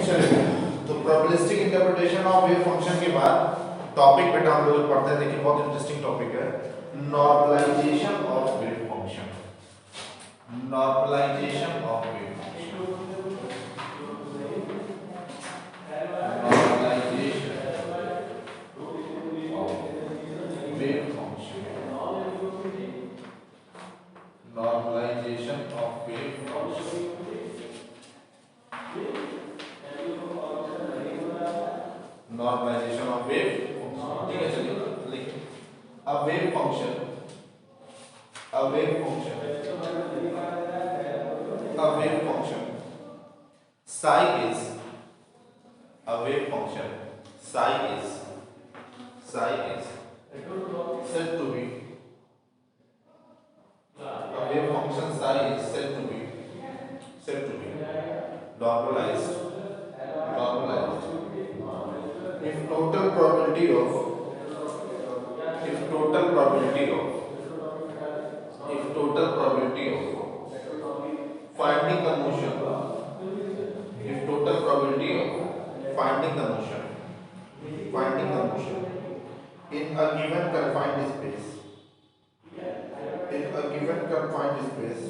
तो probabilistic interpretation of wave function के बाद टॉपिक बेटा हम लोग पढ़ते हैं। देखिए बहुत इंटरेस्टिंग टॉपिक है, normalization of wave function. Normalization of wave function, normalization of wave function, normalization of wave function. Normalization of wave, ठीक है चलिए लिखिए। A wave function, a wave function, a wave function psi is, a wave function psi is said to be, a wave function psi is said to be normalized if total probability of finding the motion, if total probability of finding the motion in a given confined space, in a given confined space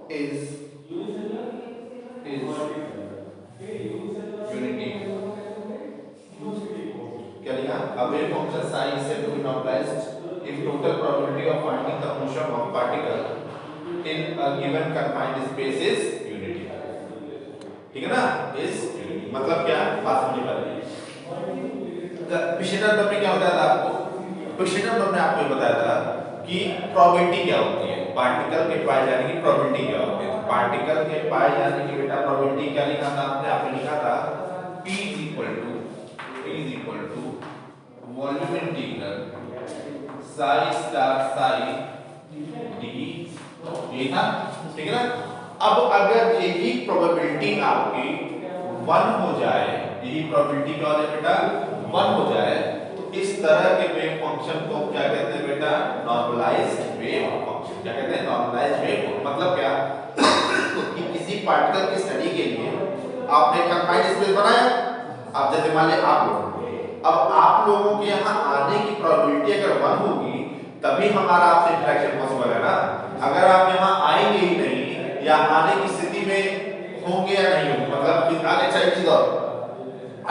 is unity। क्या लिखा? A wave function psi is said to be normalized if total probability of finding the motion of particle in a given confined space is unity। ठीक है ना? is unity मतलब क्या? बात समझ पा रही है। पिछले नंबर में क्या बताया था आपको? पिछले नंबर में आपको ये बताया था कि प्रोबेबिलिटी क्या होती है, पार्टिकल के पाए जाने की प्रोबेबिलिटी क्या होती है। तो पार्टिकल के पाए जाने की बेटा प्रोबेबिलिटी क्या लिखा था आपने लिखा था P is equal to volume integral psi star psi d, ये था, ठीक है ना। अब अगर यही प्रोबेबिलिटी आपकी 1 हो जाए, यही प्रोबेबिलिटी क्या हो जाए बेटा 1 हो जाए, तो इस तरह के वेव फंक्शन को क्या कहते हैं बेटा? Normalized wave function. क्या कहते हैं? Normalized wave. मतलब क्या कि किसी पार्टिकल की स्टडी के लिए आपने कंफाइंड स्पेस बनाया। अब जैसे मान लिया आप लोग, अब आप लोगों के यहाँ आने की प्रोबेबिलिटी अगर 1 होगी तभी हमारा आपसे इंटरेक्शन पॉसिबल है ना। अगर आप यहाँ आएंगे ही नहीं या आने की स्थिति में होंगे या नहीं होंगे, मतलब अच्छा एक चीज और,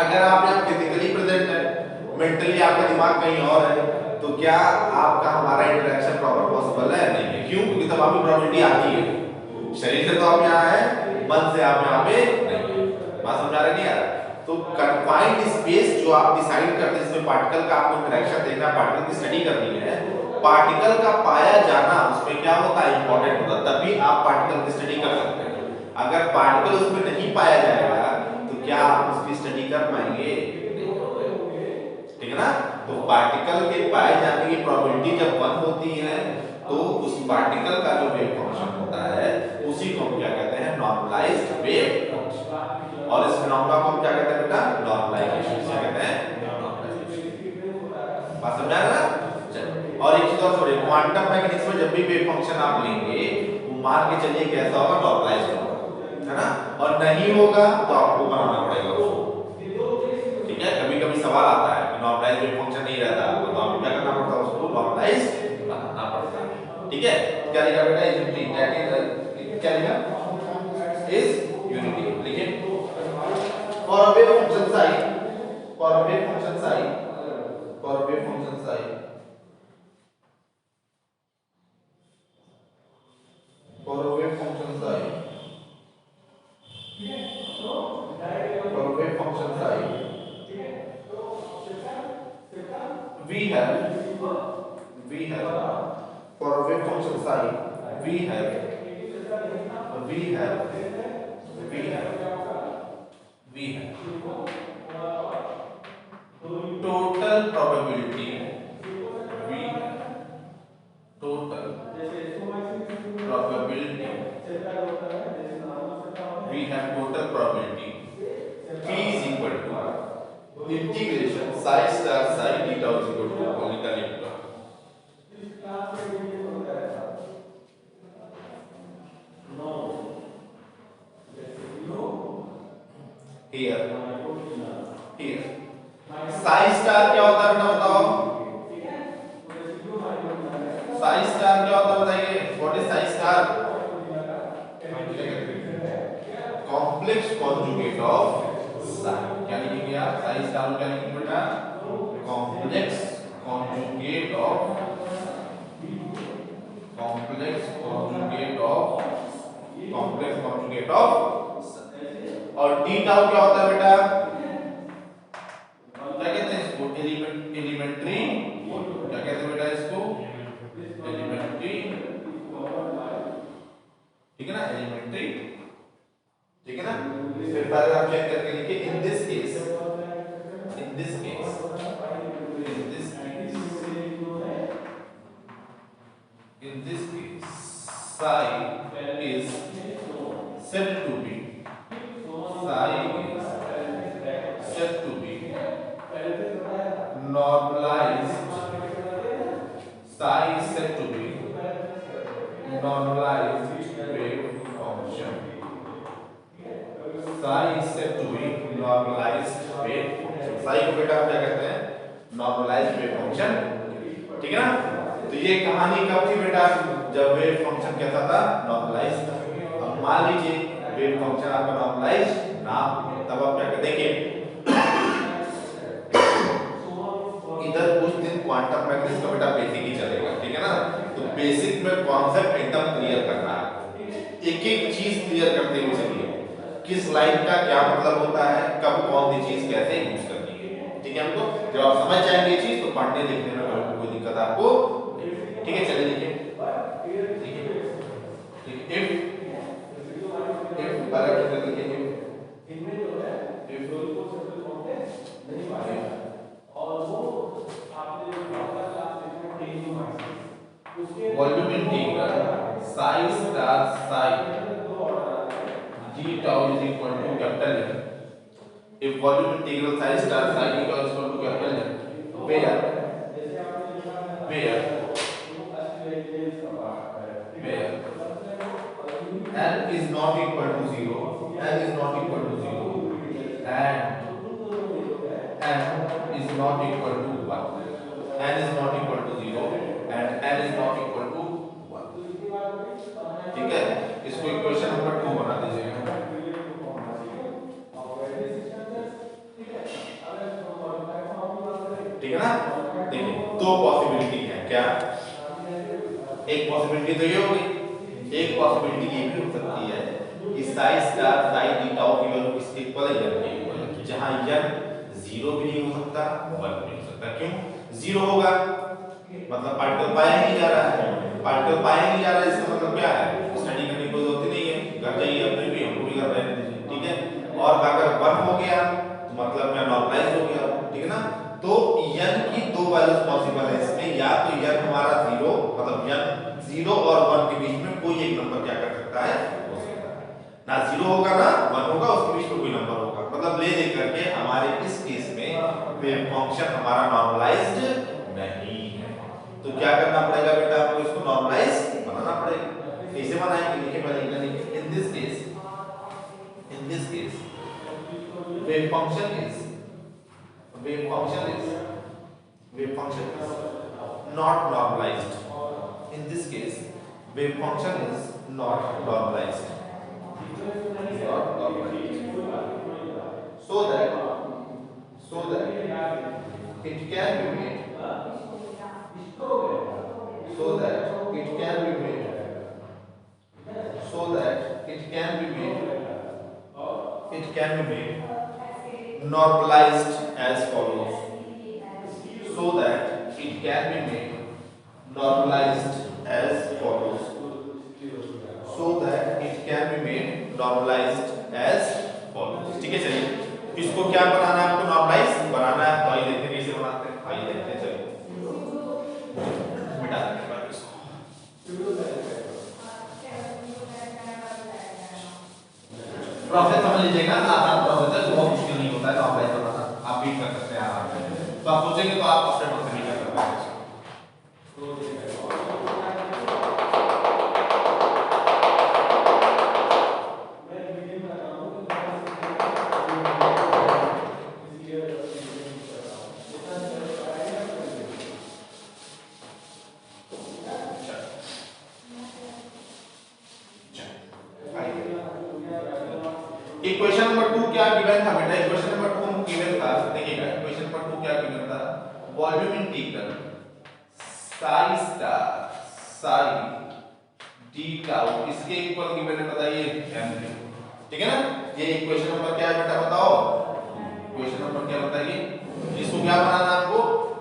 अगर आप यहाँ फिजिकली प्रेजेंट है, मेंटली आपका दिमाग कहीं और है, तो क्या आपका हमारा इंटरेक्शन प्रॉपर पॉसिबल है? नहीं है। क्यों? क्योंकि तब आपकी प्रोबेबिलिटी आती है, शरीर से तो आप यहाँ है, मन से आप यहाँ पे नहीं है। बात समझा रहे नहीं यार? तो कंफाइंड स्पेस जो आप डिसाइड करते हैं जिसमें पार्टिकल का आपको इंटरेक्शन देखना है, पार्टिकल की स्टडी करनी है, पार्टिकल का पाया जाना उसमें क्या होता है? इंपॉर्टेंट होता है। तभी आप पार्टिकल की स्टडी कर सकते हैं। अगर पार्टिकल उसमें नहीं पाया जाएगा तो क्या आप उसकी स्टडी कर पाएंगे? ठीक है ना। तो पार्टिकल के पाए जाने की प्रोबेबिलिटी जब 1 होती है तो उस पार्टिकल का जो वेव फंक्शन होता है उसी को हम क्या कहते हैं? Normalized wave function. और इस फिनोमेना को हम क्या कहते हैं बेटा? नॉर्मलाइजेशन। क्या कहते हैं? नॉर्मलाइजेशन। बात समझ आ रहा है? चलिए और एक चीज और छोड़िए, क्वांटम मैकेनिक्स में जब भी वेव फंक्शन आप लेंगे मान के चलिए कैसा होगा? नॉर्मलाइज्ड होगा, है ना। और नहीं होगा तो आपको बनाना पड़ेगा उसको। ठीक है, कभी कभी सवाल आता है कि नॉर्मलाइज्ड वेव फंक्शन नहीं रहता तो आपको क्या करना पड़ता है? उसको नॉर्मलाइज्ड बनाना पड़ता है। ठीक है, क्या लिखा बेटा? Is unity. क्या लिखा? Is unity. लिखिए for a wave function psi, for a wave function psi, for a wave function psi, for a wave function psi, for a wave function psi, we have for a wave function psi we have total probability, we total probability, we have total probability P is equal to integration psi star psi d tau is equal to omega lambda, star क्या होता है बेटा बताओ? Sai star क्या होता है बताइए? What is Sai star? Complex conjugate of Sai. क्या लिखेंगे आप? साई स्टार क्या लिखेंगे बेटा? Complex conjugate of, complex conjugate of, complex conjugate of. और डी टाउ क्या होता है बेटा? क्या कहते हैं इसको? एलिमेंट्री। क्या कहते हैं बेटा इसको? एलिमेंट्री, ठीक है ना? एलिमेंट्री, ठीक है ना? फिर पैराग्राफ चेक करके लिखिए in this case, in this case, in this case, in this case psi is said to be, psi is said to be normalized, psi is said to be normalized wave function, psi is said to be normalized wave function। psi को बेटा हम क्या कहते हैं? normalized wave function, ठीक है ना? तो ये कहानी कब थी बेटा? जब वेव फंक्शन कैसा था? नॉर्मलाइज्ड। अब मान लीजिए वेव फंक्शन आपका नॉर्मलाइज्ड ना, तब आप क्या देखिए इधर कुछ दिन क्वांटम मैकेनिक्स का बेटा बेसिक ही चलेगा, ठीक है ना? तो बेसिक में कॉन्सेप्ट एकदम क्लियर करना है, एक एक चीज क्लियर करते हुए चलिए, किस लाइन का क्या मतलब होता है, कब कौन सी चीज कैसे यूज करनी है, ठीक है? हमको जब आप समझ जाएंगे ये चीज तो पढ़ने लिखने में कोई दिक्कत आपको, ठीक है? चलिए देखिए, if पैरामीटर लिखेंगे, if volume integral psi star psi d tau is equal to capital N, if volume integral psi star psi d tau is equal to capital N, where n is not equal to 0, n is not equal to 0 and n is not equal to 1, n is not equal to 0 and n is not equal to 1, ठीक है? इसको equation number 2 बना दीजिएगा, ठीक है ना? देखिए दो पॉसिबिलिटी है, क्या? एक पॉसिबिलिटी तो ये होगी, एक पॉसिबिलिटी ये भी हो सकती है कि Sai star Sai d tau की वैल्यू इसके इक्वल है n के इक्वल है, जहां n 0 भी नहीं हो सकता 1 भी नहीं हो सकता। क्यों 0 होगा? मतलब पार्टिकल पाया ही नहीं जा रहा है, पार्टिकल पाया नहीं जा रहा है, इसका मतलब क्या है? स्टडी करने की जरूरत नहीं है, घर जाइए अपने भी, हमको भी कर रहे हैं, ठीक है? और अगर 1 हो गया तो मतलब क्या? नॉर्मलाइज हो गया, ठीक है ना? तो n की दो वैल्यूज पॉसिबल है इसमें, या तो n हमारा 0 मतलब n 0 और 1 के बीच में कोई एक नंबर क्या कर सकता है? हो सकता है ना, 0 होगा ना 1 होगा, उसके बीच में कोई नंबर होगा, मतलब ले दे करके हमारे इस केस में वेव फंक्शन हमारा नॉर्मलाइज्ड नहीं है। तो क्या करना पड़ेगा बेटा? आपको इसको नॉर्मलाइज बनाना पड़ेगा। कैसे बनाएंगे? लिखिए पहले लिखिए, in this case wave function is not normalized. In this case, wave function is not normalized. So that it can be made. It can be made normalized as follows. So that it can be made normalized as follows. So that it can be made normalized as follows. ठीक है? चलिए इसको क्या बनाना है? आपको normalise बनाना है, तो आइए देखते हैं कैसे बनाते हैं। आइए देखते हैं, चलिए मिटा देंगे बाकी इसको। प्रोसेस समझ लीजिएगा, आसान प्रोसेस है, बहुत मुश्किल नहीं होता है नॉर्मलाइज बनाना, आप भी कर सकते हैं आराम से। तो आप सोचेंगे तो आप अपने मन से भी कर सकते हैं। इक्वेशन नंबर 2 क्या गिवन था बेटा? इक्वेशन नंबर 2 हमको गिवन था, देखिएगा इक्वेशन नंबर 2 क्या गिवन था? Volume integral psi star psi d tau इसके इक्वल गिवन है, बताइए m है, ठीक है ना? ये इक्वेशन नंबर क्या है बेटा बताओ? इक्वेशन नंबर क्या बताइए? इसको क्या बनाना आपको?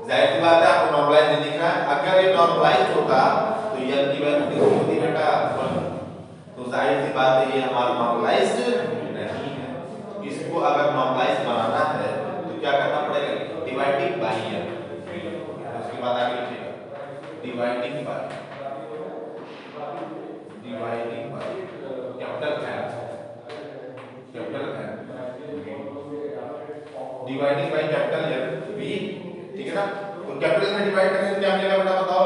जाहिर सी बात है आपको नॉर्मलाइज नहीं दिख रहा है, अगर ये नॉर्मलाइज होता तो ये की वैल्यू कितनी होती बेटा? 1। तो जाहिर सी बात है ये हमारा नॉर्मलाइज्ड नहीं है। इसको अगर नॉर्मलाइज बनाना है तो क्या करना पड़ेगा? डिवाइडिंग बाय है, उसके बाद आगे लिखिएगा डिवाइडिंग बाय कैपिटल है dividing by capital L V, ठीक है ना? तो कैपिटल में डिवाइड करेंगे तो क्या मिलेगा बेटा बताओ?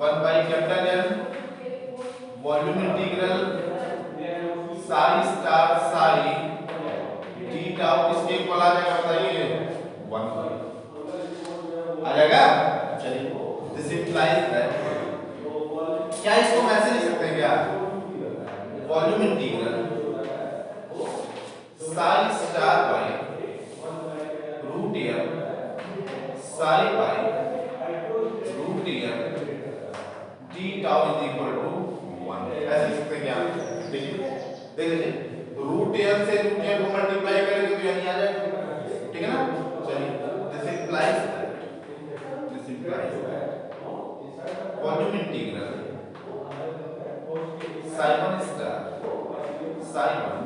1 by capital L volume integral psi star psi d tau किसके इक्वल आ जाएगा बताइए? 1 आ जाएगा। चलिए दिस इंप्लाइज दैट, क्या इसको वैसे लिख सकते हैं क्या? Volume integral psi star by root m psi by root m d tau is equal to 1, ऐसे लिख सकते हैं क्या? देखिए देख लीजिए रूट m से रूट m को मल्टीप्लाई करेंगे तो यही आ जाएगा, ठीक है ना? चलिए this implies volume integral psi 1 star psi 1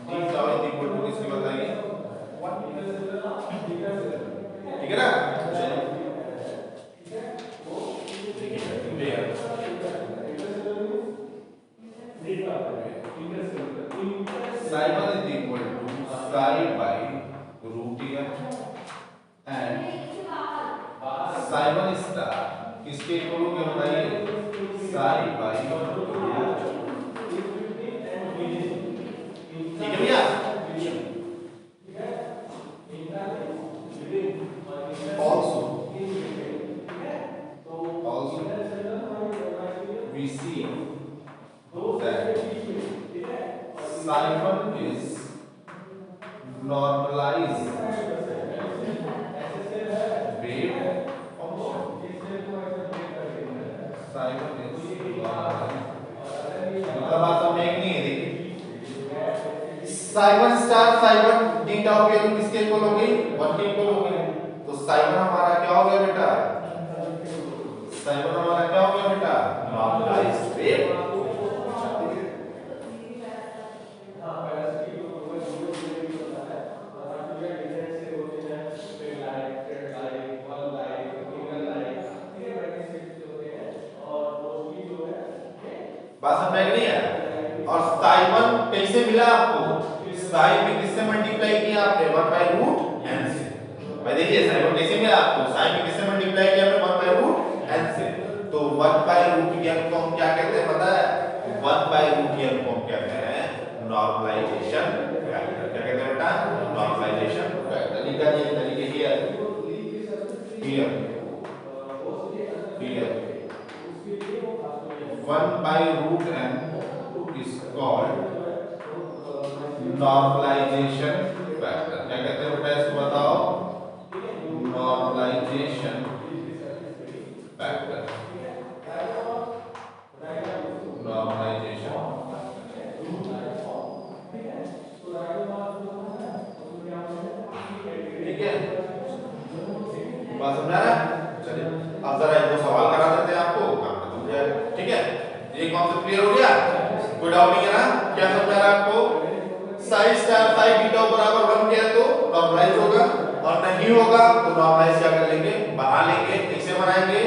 d tau is equal to किसकी बताइए? 1, ठीक है ना? चलिए psi 1 is equal to psi by root m and psi 1 star किसके इक्वल हो गया बताइए? साई बाय रूट, ठीक है भैया? Also we see that psi 1 is normalized wave function, psi 1 is normalized, मतलब बात समझ में नहीं है? देखिए psi 1 star psi 1 d tau की वैल्यू किसके इक्वल हो गई? 1 के इक्वल हो गई। तो psi 1 हमारा क्या हो गया बेटा? psi 1 हमारा क्या हो गया बेटा? Normalized wave. बात समझ में नहीं है? और psi 1 कैसे मिला आपको? psi में किससे मल्टीप्लाई किया आपने? 1 बाय रूट n से। भाई देखिए psi 1 कैसे मिला आपको? psi में किससे मल्टीप्लाई किया आपने? 1 बाय रूट n से। तो 1 बाय रूट n को हम क्या कहते हैं पता है? 1 बाय रूट n को हम कहते हैं नॉर्मलाइजेशन फैक्टर। क्या कहते हैं बेटा? Normalization factor. लिखा ये तरीके here 1 by root n is called normalization factor। क्या कहते हैं बेटा इसको बताओ? normalization factor, normalization, ठीक है? बात समझ आ रहा है? चलिए अब जरा एक दो सवाल करा देते हैं आपको, काम खत्म हो जाएगा, ठीक है? ये कॉन्सेप्ट क्लियर हो गया? कोई डाउट नहीं है ना? क्या समझ आ रहा है आपको? साई स्टार साई बीटा बराबर 1 किया तो नॉर्मलाइज होगा, और नहीं होगा तो नॉर्मलाइज क्या कर लेंगे? बना लेंगे। कैसे बनाएंगे?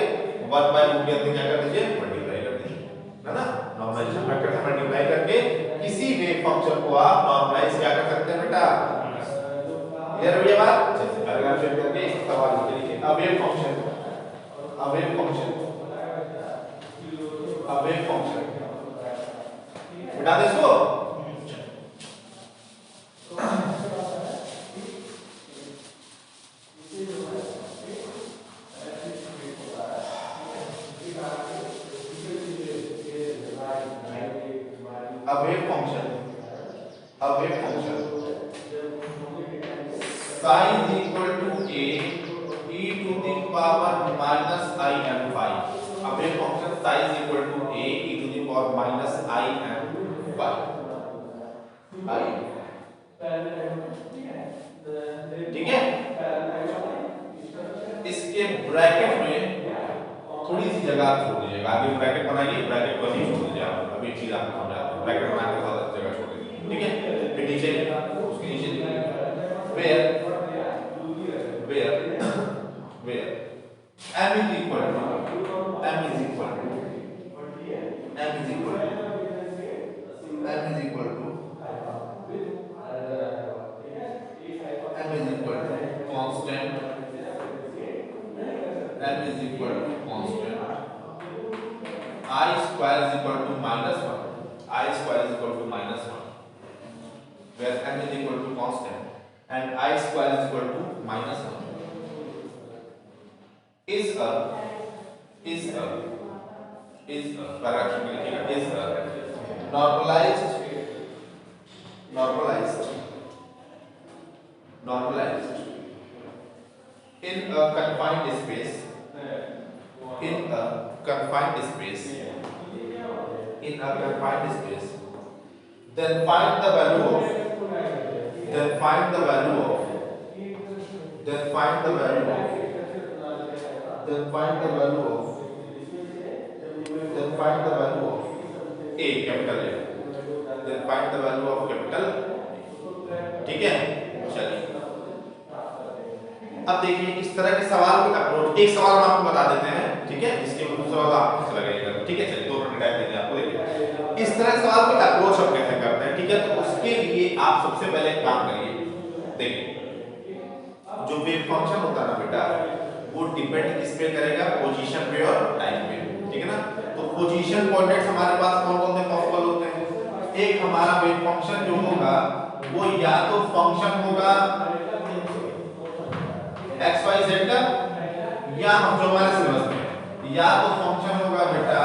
1 बाय रूट के क्या कर दीजिए? मल्टीप्लाई कर दीजिए, है ना? नॉर्मलाइजेशन फैक्टर से मल्टीप्लाई करके किसी वेव फंक्शन को आप नॉर्मलाइज क्या कर सकते हैं बेटा? क्लियर हो गया बात? चलिए पैराग्राफ चेक करके सवाल लिखिए। अब वेव फंक्शन बता दे इसको। अब wave function wave function psi is equal to a e to the power minus I m phi. अब wave function psi is equal to a e to the power minus I m phi. ठीक है, इसके bracket में थोड़ी सी जगह छोड़ दीजिएगा, आगे ब्रैकेट बनाइए, ब्रैकेट को नहीं छोड़ दीजिए आप, अभी चीज आपको समझाते हैं, ब्रैकेट बनाने के बाद जगह छोड़ दीजिए, ठीक है। फिर नीचे उसके नीचे where m is equal to m is equal to m is equal to m is equal to m is equal to constant, m is equal to constant, I square is equal to -1, I square is equal to -1, where m is equal to constant and I square is equal to -1 is a paragraph में लिखिएगा is a normalized in a confined space then find the value of a, capital A, then find the value of capital, ठीक है। चलिए अब देखिए इस तरह के सवाल को अप्रोच, एक सवाल हम आपको बता देते हैं, ठीक है, इसके दूसरा वाला आपको लगाइएगा, ठीक है। चलिए दो प्रोटोटाइप देते हैं आपको, देखिए इस तरह के सवाल को अप्रोच हम कैसे करते हैं, ठीक है। तो उसके लिए आप सबसे पहले एक काम करिए, देखिए जो वेव फंक्शन होता है ना बेटा, वो डिपेंड किस पे करेगा, पोजीशन पे और टाइम पे, ठीक है ना। तो पोजीशन कोऑर्डिनेट्स हमारे पास कौन-कौन से पॉसिबल होते हैं, एक हमारा वेव फंक्शन जो होगा वो या तो फंक्शन होगा एक्स वाई जेड का, या हम जो हमारे सिलेबस में या तो फंक्शन होगा बेटा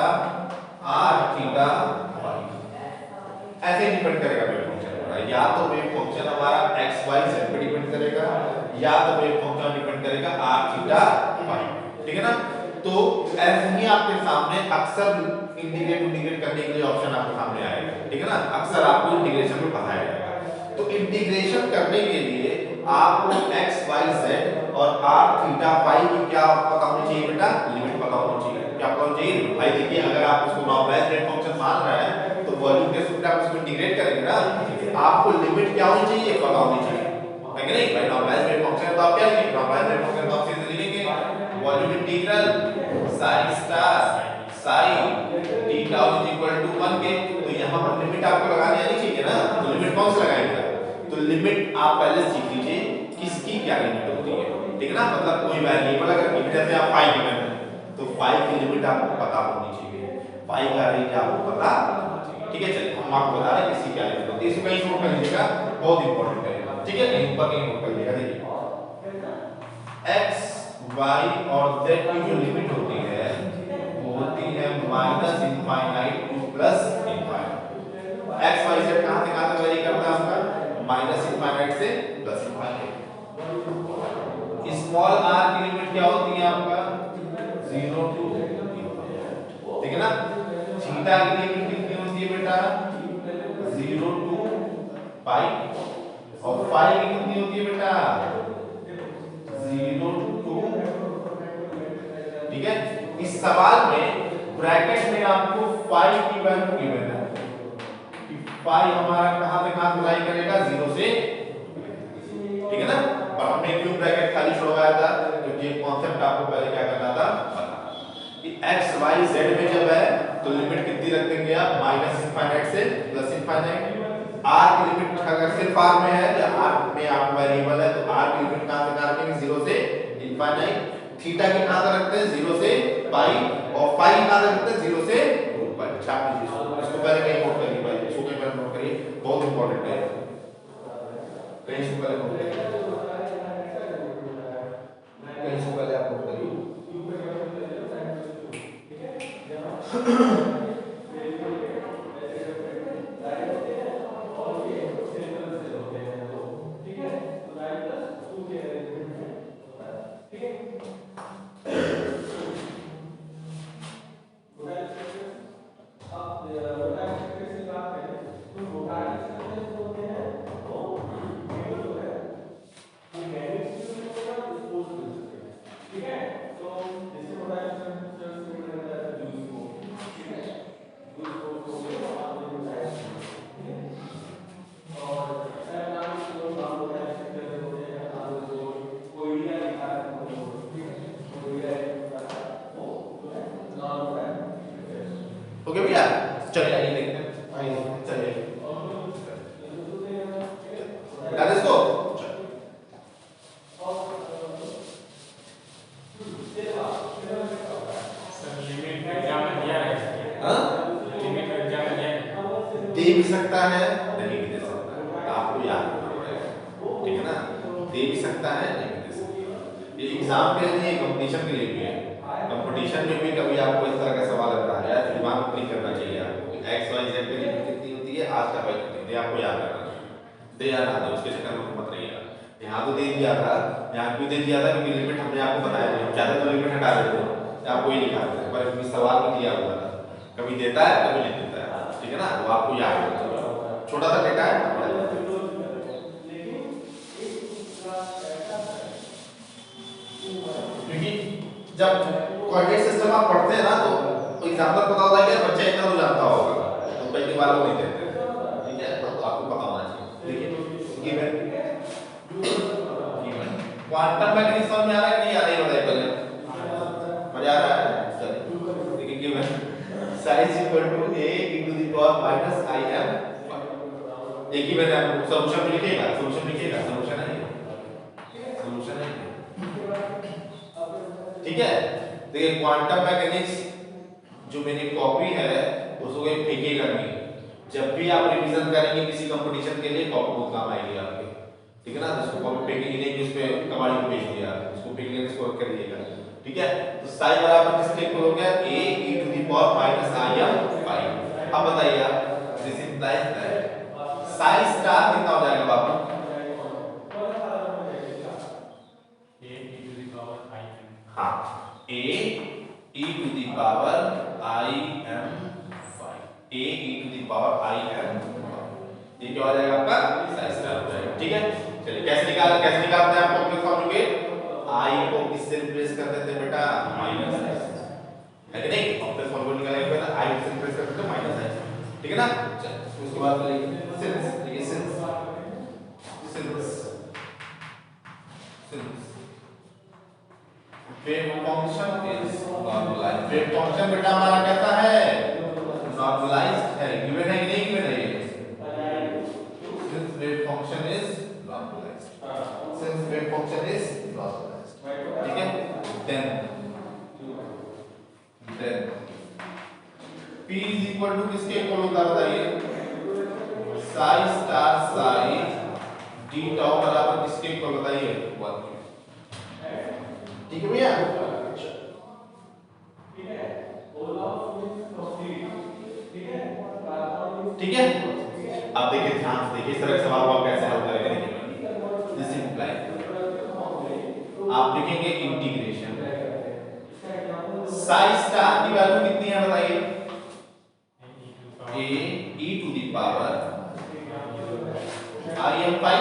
आर थीटा फाई, ऐसे डिपेंड करेगा वेव फंक्शन, या तो वेव फंक्शन हमारा एक्स वाई जेड पे डिपेंड करेगा, या तो वेव फंक्शन डिपेंड करेगा आर थीटा फाई, ठीक है ना। तो ऐसे ही आपके सामने अक्सर इंटीग्रेट करने के लिए ऑप्शन आपके सामने आएगा, ठीक है ना, अक्सर आपको इंटीग्रेशन में पढ़ाया जाएगा। तो इंटीग्रेशन करने के लिए आपको x y z और r थीटा फाई की क्या पता होनी चाहिए बेटा, लिमिट पता होनी चाहिए, क्या पता होनी चाहिए भाई। देखिए अगर आप इसको नॉर्मलाइज्ड रेट फंक्शन मान रहे हैं तो वॉल्यूम के सूत्र आप इसको इंटीग्रेट करेंगे ना, आपको लिमिट क्या होनी चाहिए पता होनी चाहिए, है कि नहीं भाई। नॉर्मलाइज्ड रेट फंक्शन तो आप क्या लिखेंगे, नॉर्मलाइज्ड रेट फंक्शन तो आप सीधे लिखेंगे volume integral psi star psi theta is equal to 1 के। तो यहां पर लिमिट आपको लगानी आनी चाहिए ना, तो लिमिट कौन सी लगाएंगे, तो लिमिट आप पहले सीख लीजिए किसकी क्या लिमिट होती है, ठीक है ना। मतलब कोई वेरिएबल अगर लिमिट जैसे आप फाई गिवन है तो फाई की लिमिट आपको पता होनी चाहिए, फाई का रेंज आपको पता होना चाहिए, ठीक है। चलिए हम आपको बता रहे हैं किसकी क्या लिमिट होती है, इसको कहीं नोट कर लीजिएगा, बहुत इंपॉर्टेंट है, ठीक है। कहीं ऊपर कहीं नोट कर लीजिएगा। देखिए x y और z की जो लिमिट होती है वो होती है minus infinite two plus infinite. x y z कहां से कहां तक वेरी करता है आपका, माइनस इनफाइनाइट से प्लस इनफाइनाइट। स्मॉल r की लिमिट क्या होती है आपका 0 टू, ठीक है ना। थीटा की लिमिट कितनी होती है बेटा 0 टू पाई, और फाई की कितनी होती है बेटा 0 टू, ठीक है। इस सवाल में ब्रैकेट में आपको फाई की वैल्यू गिवन है कि फाई हमारा कहां से कहां लाई करेगा 0 से, ठीक है ना। और हमने क्यों ब्रैकेट खाली छोड़वाया था, क्योंकि ये कांसेप्ट आपको पहले क्या करना था कि x y z में जब है तो लिमिट कितनी रख देंगे आप, माइनस इनफाइनाइट से प्लस इनफाइनाइट। r की लिमिट अगर सिर्फ r में है या r में आप वेरिएबल है तो r की लिमिट कहां से कहां रखेंगे 0 से इनफाइनाइट। थीटा की कहां से रखते हैं 0 से पाई, और फाई कहां से रखते हैं 0 से 2 पाई। छाप लीजिए इसको पहले कहीं नोट करिए भाई, इसको कहीं पर नोट करिए, बहुत इंपॉर्टेंट है, कहीं इसको पहले नोट करिए, कहीं इसको पहले आप नोट करिए। सकता है, नहीं भी दे सकता है, आपको याद रखना पड़ेगा, ठीक है ना, दे भी सकता है, नहीं भी दे सकता। ये एग्जाम के लिए, कंपटीशन के लिए भी है। कंपटीशन में भी कभी आपको इस तरह का सवाल लग रहा है, दिमाग में क्लिक करना चाहिए आपको, एक्स वाई जेड पे लिमिट कितनी होती है, आज का वाई कितनी होती है, आपको याद रखना चाहिए, दे या ना दे उसके चक्कर में मत रहिएगा। यहाँ तो दे दिया था, यहाँ क्यों दे दिया था, क्योंकि लिमिट हमने आपको बताया नहीं, ज्यादा तो लिमिट हटा देते हो, आपको ये लिखा देते हैं, पर क्योंकि सवाल में दिया हुआ था, कभी देता है कभी नहीं देता है, ठीक है ना, वो आपको याद रखना चाहिए, छोटा सा डेटा है, क्योंकि जब कोऑर्डिनेट सिस्टम आप पढ़ते हैं ना, तो एग्जाम्पल पता होता है कि बच्चा इतना तो जानता होगा, तो पहली बार वो नहीं देते, ठीक है, तो आपको पता होना चाहिए। देखिए गिवन क्वांटम मैकेनिक्स समझ में आ रहा है कि नहीं आ रहा है, बताइए पहले, मजा आ रहा है, चलिए देखिए given psi is equal to a e to the power minus i m, एक ही मैंने आपको सॉल्यूशन लिखिएगा, सॉल्यूशन लिखिएगा, सॉल्यूशन है, सॉल्यूशन है, ठीक है। देखिए क्वांटम मैकेनिक्स जो मेरी कॉपी है उसको कोई फेंकेगा नहीं, जब भी आप रिवीजन करेंगे किसी कंपटीशन के लिए कॉपी बहुत काम आएगी आपके, ठीक है ना, तो उसको कॉपी फेंकेगी नहीं कि उस पे कबाड़ी को भेज दिया, उसको फेंक लेके इसको रख कर दिएगा, ठीक है। तो साई बराबर किसके इक्वल हो गया, a e to the power minus i m phi। अब बताइए आप, this implies that Sai star कितना हो जाएगा बाबू, हाँ a e to the power i m phi, a e to the power i m phi, ये क्या हो जाएगा आपका साई स्टार हो जाएगा, ठीक है। चलिए कैसे निकालते हैं आप कॉम्प्लेक्स फॉर्मूले, i को किससे रिप्लेस कर देते हैं बेटा, माइनस i, है कि नहीं, कॉम्प्लेक्स फॉर्मूला निकालने के बाद i से रिप्लेस कर देते हैं माइनस i, ठीक है ना। चलिए उसके बाद लिखेंगे सिंस, देखिए since wave function is normalized, wave function बेटा हमारा कहता है नॉर्मलाइज्ड है, गिवन है कि नहीं गिवन है, since wave function is normalized, since wave function is normalized, ठीक है। then p is equal to किसके इक्वल होता है बताइए, Sai star Sai d tau बराबर किसके इक्वल बताइए, 1, ठीक है भैया, ठीक है। अब देखिए ध्यान से देखिए, इस तरह के सवाल को आप कैसे हल करेंगे, देखिए दिस इंप्लाइज, आप लिखेंगे इंटीग्रेशन साई स्टार की वैल्यू कितनी है बताइए, a e to the power i m phi,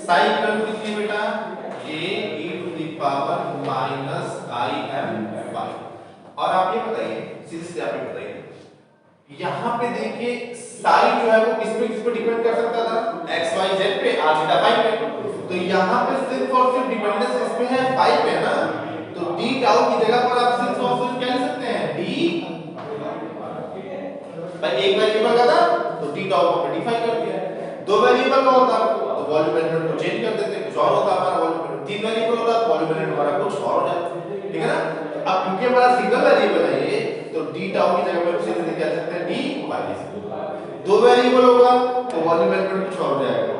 Sai की वैल्यू कितनी है बेटा, a e to the power minus i m phi, और आप ये बताइए सीधे सीधे आप ये बताइए, यहाँ पे देखिए साई जो है वो किस पे डिपेंड कर सकता था, x y z पे, r थीटा फाई पे, तो यहाँ पे सिर्फ और सिर्फ डिपेंडेंस इस पे है फाई पे है ना, तो d टाउ की जगह पर आप सिर्फ और सिर्फ क्या लिख सकते हैं, d भाई एक वेरिएबल का था तो d टाउ को मॉडिफाई कर दिया, दो वेरिएबल का होता तो वॉल्यूम एलिमेंट को चेंज कर देते, कुछ और होता हमारा वॉल्यूम एलिमेंट, तीन वेरिएबल होता तो वॉल्यूम एलिमेंट हमारा कुछ और हो जाता, ठीक है ना। अब क्योंकि हमारा सिंगल वेरिएबल है ये, तो d टाउ की जगह पर सीधे लिख सकते हैं d y, दो वेरिएबल होगा तो वॉल्यूम एलिमेंट कुछ और हो जाएगा,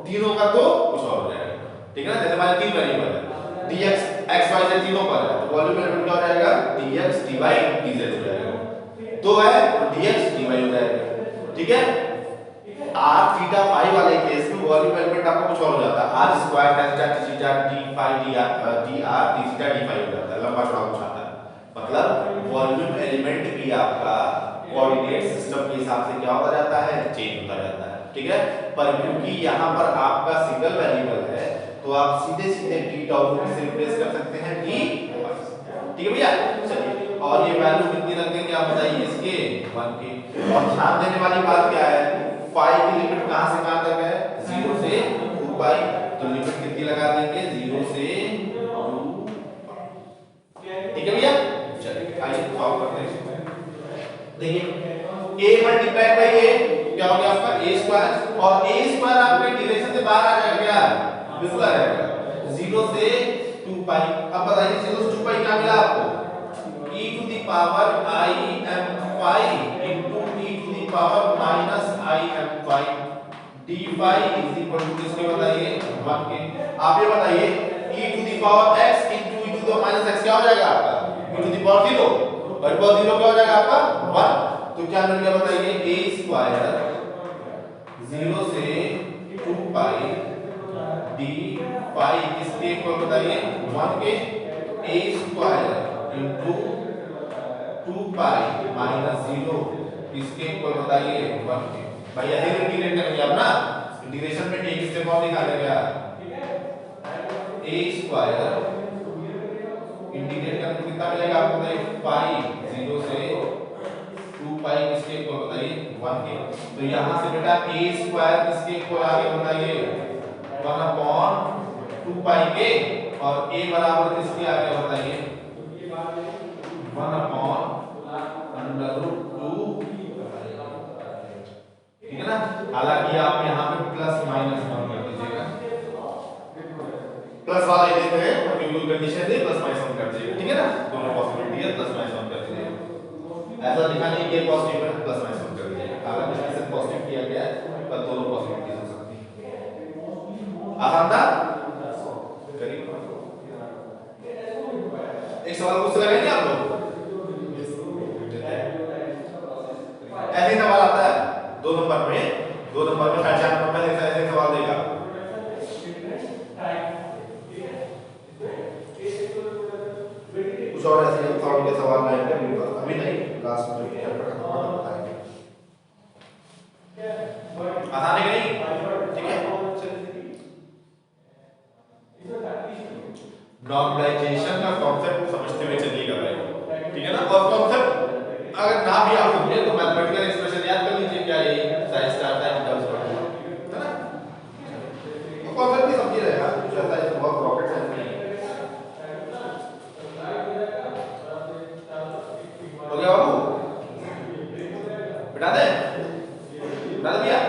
तीन होगा तो कुछ और हो जाएगा, ठीक है ना। जैसे हमारे तीन वेरिएबल है dx x y z तीनों पर है, तो वॉल्यूम एलिमेंट क्या हो जाएगा, dx dy dz हो जाएगा, दो है तो dx dy हो जाएगा, ठीक है। r थीटा फाई वाले केस में वॉल्यूम एलिमेंट आपको कुछ और हो जाता है, r square tan theta d theta d phi dr d theta d phi हो जाता है, लंबा चौड़ा कुछ आता है, मतलब वॉल्यूम एलिमेंट भी आपका कोऑर्डिनेट सिस्टम के हिसाब से क्या होता जाता है, चेंज होता जाता है, ठीक है। पर क्योंकि यहाँ पर आपका सिंगल वेरिएबल है तो आप सीधे सीधे d टाउ को किससे रिप्लेस कर सकते हैं, d, ठीक है भैया। चलिए और ये वैल्यू कितनी रख देंगे आप बताइए, इसके 1 की, और ध्यान देने वाली बात क्या है, फाई की लिमिट कहां से कहां तक है, 0 से 2 पाई, तो लिमिट कितनी लगा देंगे, 0 से 2, ठीक है भैया। चलिए आइए सॉल्व करते हैं, देखिए a मल्टीप्लाई बाय a क्या हो गया आपका a स्क्वायर, और a स्क्वायर आपके इंटीग्रेशन से बाहर आ जाएगा, क्या बिल्कुल आ जाएगा, 0 से 2 पाई। अब बताइए 0 से 2 पाई क्या मिला आपको, e to the power i m phi into e to the power minus I M phi D phi is equal to किसके बताइए 1 के। आप ये बताइए e to the power x into e to the minus x क्या हो जाएगा आपका e टू द पावर 0 और पावर 0 क्या हो जाएगा आपका 1। तो क्या मिल गया बताइए a स्क्वायर 0 से 2 पाई डी फाइव किसके इक्वल बताइए 1 के a square into 2 pi minus 0 इसके इक्वल बताइए 1 के। भाई ऐसे इंटीग्रेट करेंगे आप ना इंटीग्रेशन में एक स्टेप और निकालेंगे क्या a स्क्वायर इंटीग्रेट करने को कितना मिलेगा आपको बताइए पाई 0 से 2 पाई किसके इक्वल बताइए 1 के। तो यहां से बेटा a स्क्वायर किसके इक्वल आ गया बताइए 1/2 पाई के और a बराबर किसके आ गया बताइए 1/√2। ठीक है ना। हालांकि आप यहाँ पे प्लस माइनस 1 कर दीजिएगा प्लस वाला ही देते हैं क्योंकि कंडीशन दे प्लस माइनस 1 कर दीजिएगा। ठीक है ना दोनों पॉसिबिलिटी है प्लस माइनस 1 कर दीजिएगा। ऐसा लिखा नहीं ये पॉजिटिव है प्लस माइनस 1 कर दीजिएगा। अगर इसमें पॉजिटिव किया गया है तो दोनों पॉसिबिलिटीज हो सकती है। आसान था करीब एक सवाल पूछ लगाएंगे आप लोग ऐसे सवाल आता है 2 नंबर में 4 नंबर में ऐसे सवाल देगा। कुछ और ऐसे थॉट के सवाल लाएंगे अभी नहीं लास्ट में चैप्टर खत्म होने तक बताएंगे। आसान है कि नहीं ठीक है। नॉर्मलाइजेशन का कॉन्सेप्ट समझते हुए चलिएगा भाई ठीक है ना। और कॉन्सेप्ट अगर ना भी आप समझे तो मैथमेटिकल एक्सप्रेशन याद कर लीजिए क्या ये psi star psi double square है ना। तो कॉन्सेप्ट भी समझिए रहेगा कुछ ऐसा है बहुत रॉकेट साइंस नहीं है। हो गया बाबू बिठा दे भैया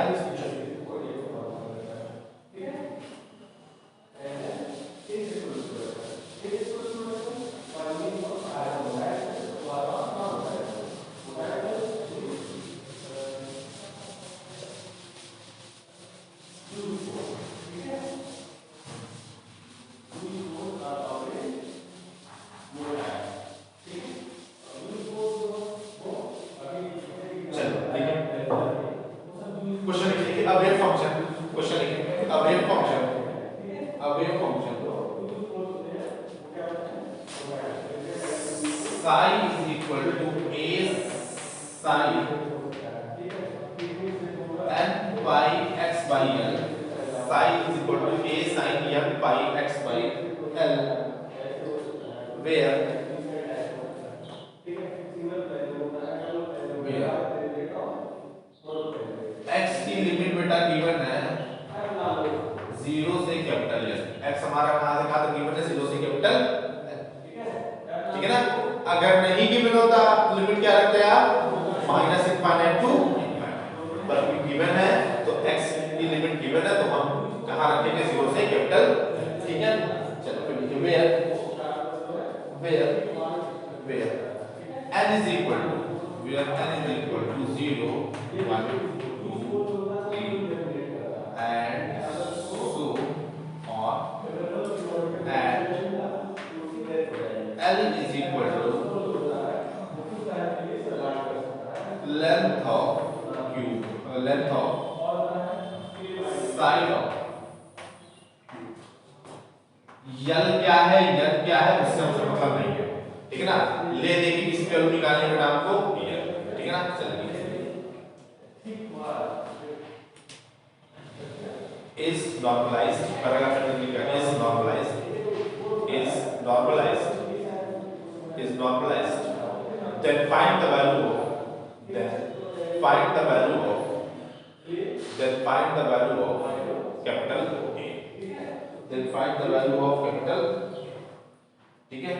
ठीक है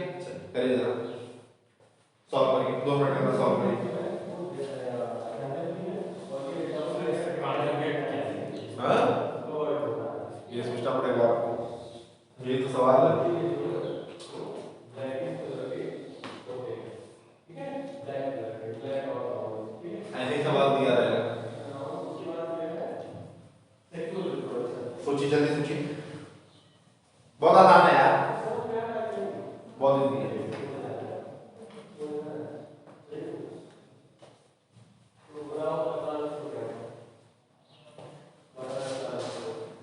करिए जरा सॉल्व करिए 2 मिनट में सॉल्व करिए। हाँ ये सोचना पड़ेगा आपको ये तो सवाल है। ऐसे ही सवाल दिया रहेगा इजी है।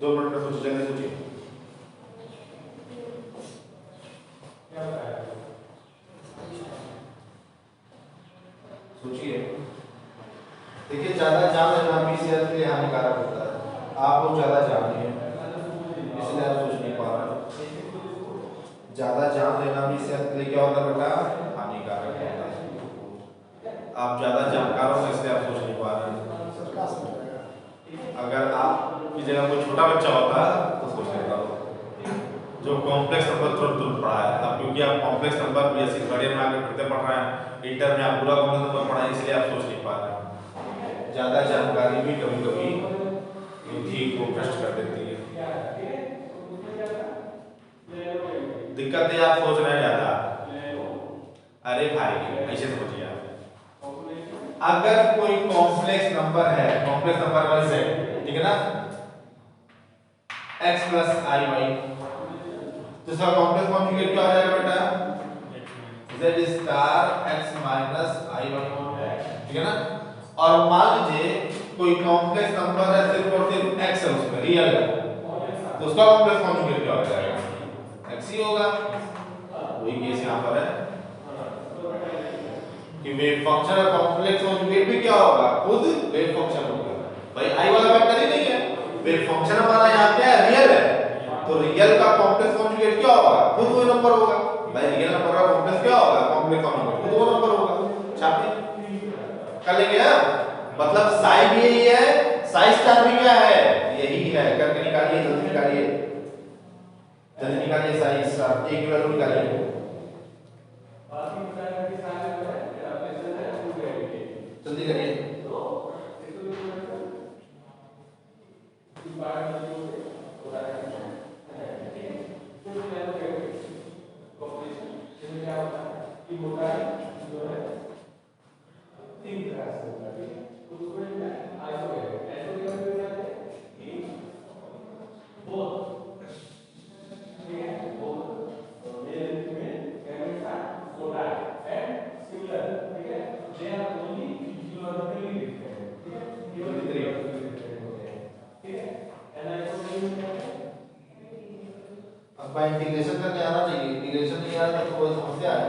दो मिनट में सोचिए, जल्दी सोचिए। सोचिए। देखिए ज्यादा जान लेना भी सेहत के लिए हानिकारक होता है। आप लोग ज्यादा जान लिए इसलिए आप सोच नहीं पा रहे। ज्यादा जान लेना भी सेहत के लिए क्या होता है बेटा? हानिकारक होता है। आप ज्यादा जानकार हो इसलिए आप सोच नहीं पा रहे। अगर आपकी जगह कोई छोटा बच्चा होता तो सोच लेता हो, जो कॉम्प्लेक्स नंबर तुरंत पढ़ा है। अब क्योंकि आप complex number BSc third year में आके पढ़ते पढ़ रहे हैं, इंटर में आप पूरा कॉम्प्लेक्स नंबर पढ़ा है, इसलिए आप सोच नहीं पा रहे। ज्यादा जानकारी भी कभी कभी बुद्धि को भ्रष्ट कर देती है। दिक्कत है आप सोच रहे हैं ज्यादा। अरे भाई ऐसे सोचिए आप, अगर कोई कॉम्प्लेक्स नंबर है, कॉम्प्लेक्स नंबर वाले से, ठीक है ना, x प्लस आई वाई, तो इसका कॉम्प्लेक्स कॉन्जुगेट क्या हो जाएगा बेटा? z स्टार x माइनस आई वाई, ठीक है ना। और मान लीजिए कोई कॉम्प्लेक्स नंबर है सिर्फ और सिर्फ x है, उसमें रियल है, तो उसका कॉम्प्लेक्स कॉन्जुगेट क्या हो जाएगा? x ही होगा। वही केस यहां पर है कि वेव फंक्शन का कॉम्प्लेक्स कॉन्जुगेट भी क्या होगा? खुद वेव फंक्शन होगा। भाई आई वाला फैक्टर ही नहीं है, वेव फंक्शन हमारा यहाँ क्या है? रियल है, तो रियल का कॉम्प्लेक्स कॉन्जुगेट क्या होगा? खुद वो नंबर होगा। भाई रियल नंबर का कॉम्प्लेक्स क्या होगा? कॉम्प्लेक्स कॉन्जुगेट खुद वो नंबर होगा। छापे कर लेंगे ना, मतलब साई भी यही है, साई स्टार भी क्या है? यही है। करके निकालिए, जल्दी निकालिए, जल्दी निकालिए साई स्टार, एक वैल्यू निकालिए, जल्दी करिए। इंटीग्रेशन करने आना चाहिए, इंटीग्रेशन नहीं आ रहा तो कोई समस्या है।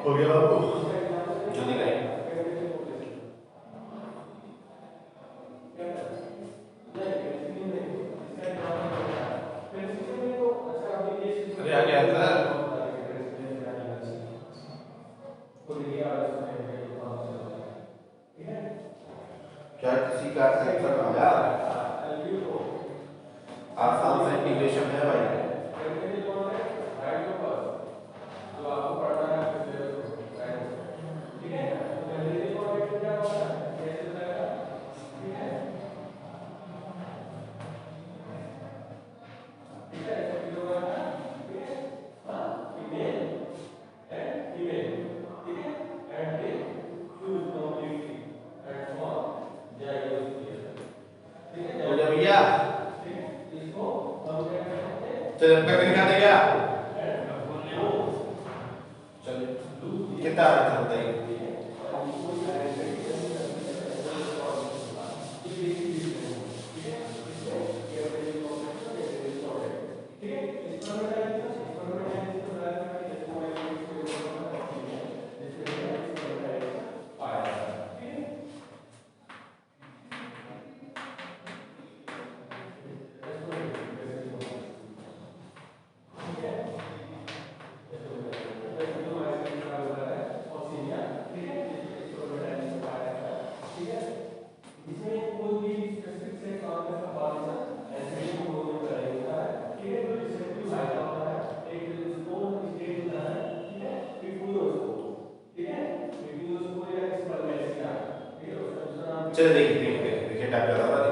हो गया बाबू, जल्दी करिए। अरे आ गया सर, क्या किसी का सेंसर आया? आसान सा इंटीग्रेशन है भाई। चलिए अपना क्या दे गया, चलिए कितना आ रहा था बताइए। चलिए देखिए टाइप कर रहा था।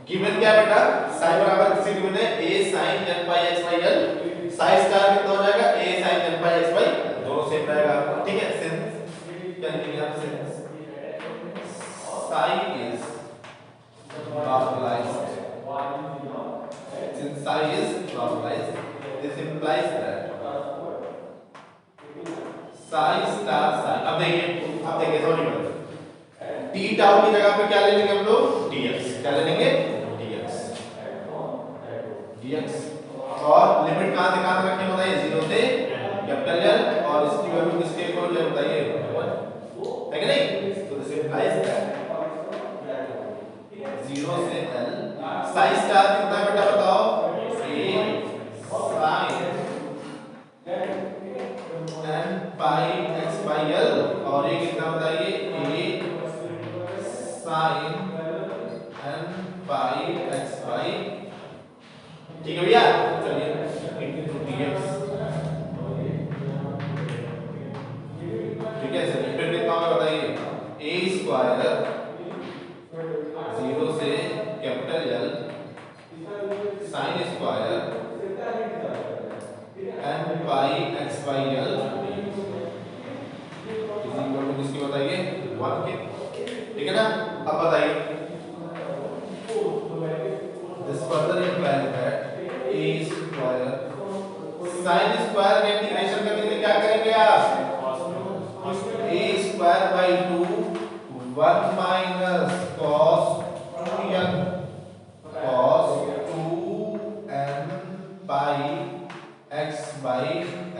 गिवन क्या है बेटा, साइन बराबर किसी गिवन है a sin n pi x by l, sign star कितना हो जाएगा a sin n pi x by l, दोनों सेम रहेगा, ठीक है। सिंस क्या लिखेंगे आप, since sign is normalized, since psi is normalized, this implies that psi star psi, अब देखिए सॉरी टी टाउ की जगह पे क्या ले लेंगे हम लोग, dx, क्या ले लेंगे dx, और लिमिट कहां से कहां रखें बताइए, 0 से कैपिटल L, और इसकी वैल्यू किसके इक्वल है बताइए 1, है कि नहीं। तो दिस इंप्लाइज दैट 0 से L साइन स्टार कितना है बेटा बताओ, a sin n pi x by l, और ये कितना बताइए a sin n pi x by, ठीक है भैया। चलिए into dx, ठीक है। चलिए फिर कितना होगा बताइए, a स्क्वायर 0 से capital L sin square n pi x by l equal to किसकी बताइए 1 के, ठीक है ना। अब बताइए this further implies that a square sin square का इंटीग्रेशन करने के लिए क्या करेंगे आप, a square by 2 1 minus cos 2n pi x by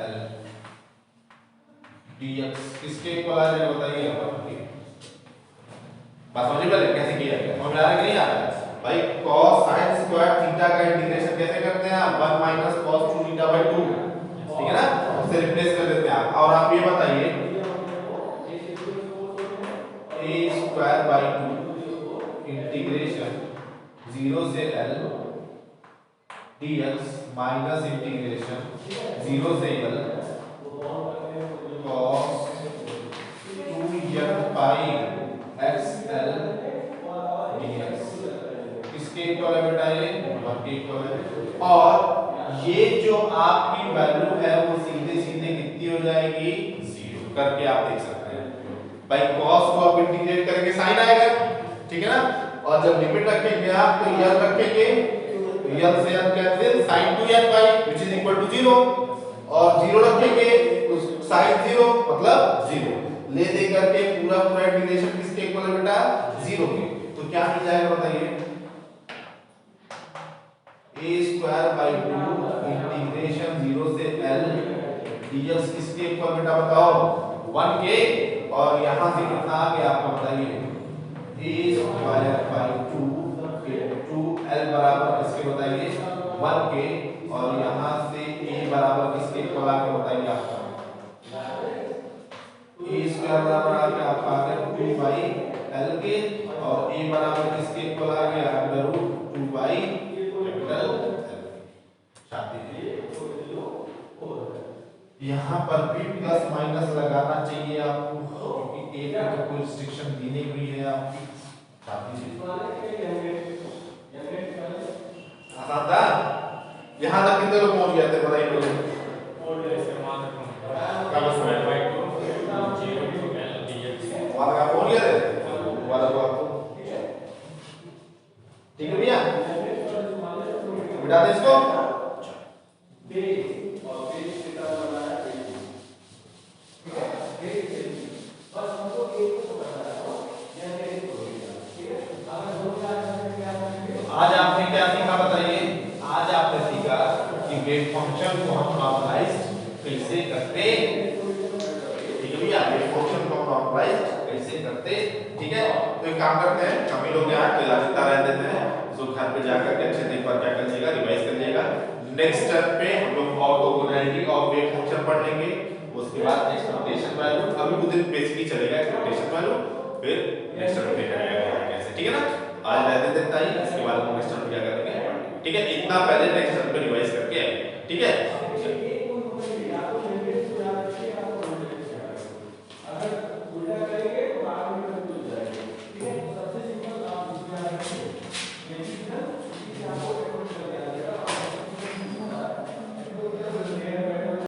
l dx किसके इक्वल आ जाएगा बताइए, बात समझ में कैसे किया गया, समझ आ रहा है कि नहीं आ रहा भाई। cos sin स्क्वायर थीटा का इंटीग्रेशन कैसे करते हैं आप, 1 माइनस cos 2 थीटा बाय 2, ठीक है ना, उससे रिप्लेस कर देते हैं आप। और आप ये बताइए a स्क्वायर बाय 2 इंटीग्रेशन 0 से L dx माइनस इंटीग्रेशन 0 से L cos 2n pi xl dx किसके इक्वल है बेटा, ये 1 के इक्वल है। और ये जो आपकी वैल्यू है वो सीधे सीधे कितनी हो जाएगी, 0 करके आप देख सकते हैं भाई। cos को आप इंटीग्रेट करेंगे साइन आएगा, ठीक है ना। और जब लिमिट रखेंगे आप तो l रखेंगे, l से l cancel, sin 2n pi which is equal to 0, और 0 रखेंगे उस sin 0 मतलब 0, ले दे करके पूरा पूरा इंटीग्रेशन किसके इक्वल है बेटा, 0 के। तो क्या मिल जाएगा बताइए, a स्क्वायर बाय 2 इंटीग्रेशन 0 से L dx किसके इक्वल बेटा बताओ, 1 के। और यहां से कितना आ गया आपको बताइए, a square by 2 into L बराबर किसके बताइए 1 के, और यहां से a बराबर किसके इक्वल आ गया बताइए आपका, a स्क्वायर बराबर आ गया आपका आ गया 2 बाई L के, और a बराबर किसके इक्वल आ गया under root 2 by capital L। यहाँ पर भी प्लस माइनस लगाना चाहिए आपको, क्योंकि a पे तो कोई रिस्ट्रिक्शन दी नहीं हुई है आपकी आसान था। यहाँ तक कितने लोग पहुंच गए थे बताइए मुझे, वाला पहुंच गए थे वाला, ठीक मिटा दे इसको। आज आपने क्या सीखा बताइए? आज आपने सीखा कि वेव फंक्शन को हम नॉर्मलाइज कैसे करते, ठीक है भैया, वेव फंक्शन को हम नॉर्मलाइज कैसे करते, ठीक है। तो एक काम करते हैं, कमी लोग यहाँ क्लासिता रह देते हैं, तो घर पे जाकर के अच्छे से एक बार क्या कर लीजिएगा, रिवाइज कर लीजिएगा। नेक्स्ट स्टेप पे हम लोग ऑर्थोगोनैलिटी ऑफ वेव फंक्शन पढ़ लेंगे, उसके बाद एक्सपेक्टेशन वैल्यू, अभी कुछ दिन बेसिकली चलेगा एक्सपेक्टेशन वैल्यू, फिर नेक्स्ट स्टेप पे करेंगे कैसे, ठीक है ना। आज रहते देता ही, इसके बाद हम नेक्स्ट स्टेप क्या करेंगे, ठीक है। इतना पहले नेक्स्ट स्टेप पे रिवाइज करके आएंगे, ठीक है।